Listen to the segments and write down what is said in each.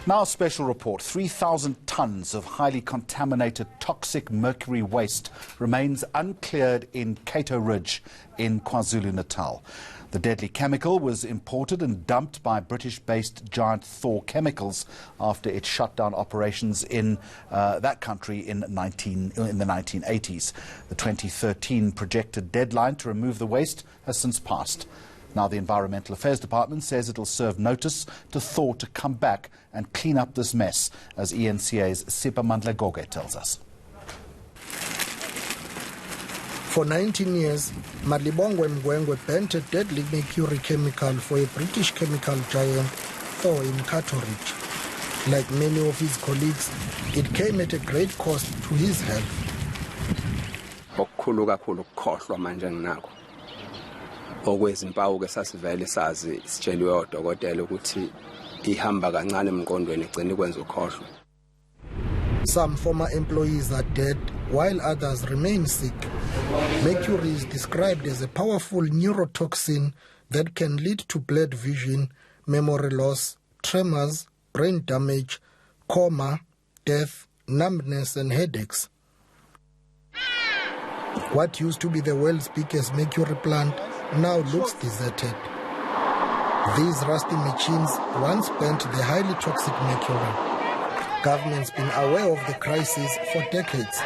Now a special report. 3,000 tons of highly contaminated toxic mercury waste remains uncleared in Cato Ridge in KwaZulu-Natal. The deadly chemical was imported and dumped by British-based giant Thor Chemicals after it shut down operations in that country in the 1980s. The 2013 projected deadline to remove the waste has since passed. Now the Environmental Affairs Department says it will serve notice to Thor to come back and clean up this mess, as ENCA's Sipa Mandlagoge tells us. For 19 years, Madlibongwe Mgwengwe bent a deadly mercury chemical for a British chemical giant, Thor, in Cato Ridge. Like many of his colleagues, it came at a great cost to his health. Okwezimpawu ke sasivele sazi sitsheliwe odokotela ukuthi ihamba kancane emqondweni igcina ikwenza ukhohlwa. Some former employees are dead while others remain sick. Mercury is described as a powerful neurotoxin that can lead to blurred vision, memory loss, tremors, brain damage, coma, death, numbness and headaches. What used to be the world's biggest mercury plant now looks deserted. These rusty machines once burnt the highly toxic mercury. Government's been aware of the crisis for decades.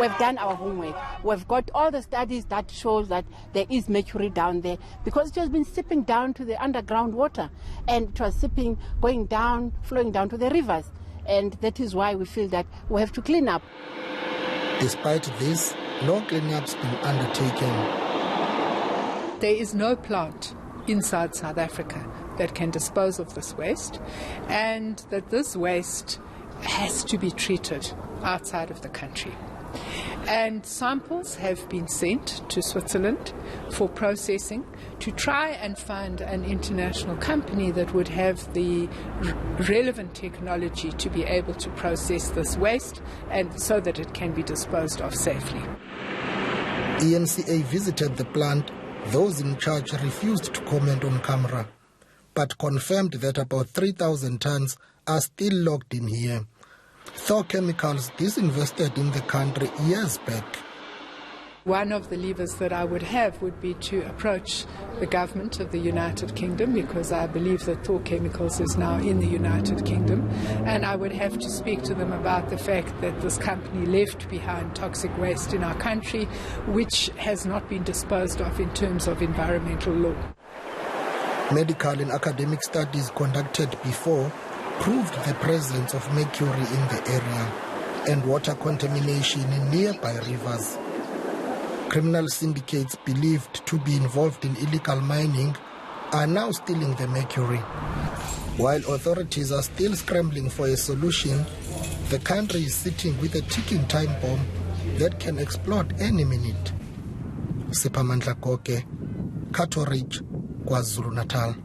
We've done our homework. We've got all the studies that show that there is mercury down there because it has been seeping down to the underground water, and it was seeping, going down, flowing down to the rivers. And that is why we feel that we have to clean up. Despite this, no clean-up's been undertaken. There is no plant inside South Africa that can dispose of this waste, and that this waste has to be treated outside of the country. And samples have been sent to Switzerland for processing to try and find an international company that would have the relevant technology to be able to process this waste and so that it can be disposed of safely. ENCA visited the plant. Those in charge refused to comment on camera, but confirmed that about 3,000 tons are still locked in here. Thor Chemicals disinvested in the country years back. One of the levers that I would have would be to approach the government of the United Kingdom, because I believe that Thor Chemicals is now in the United Kingdom, and I would have to speak to them about the fact that this company left behind toxic waste in our country, which has not been disposed of in terms of environmental law. Medical and academic studies conducted before proved the presence of mercury in the area and water contamination in nearby rivers. Criminal syndicates believed to be involved in illegal mining are now stealing the mercury. While authorities are still scrambling for a solution, the country is sitting with a ticking time bomb that can explode any minute. Sipa Mandlagoge, Cato Ridge, KwaZulu-Natal.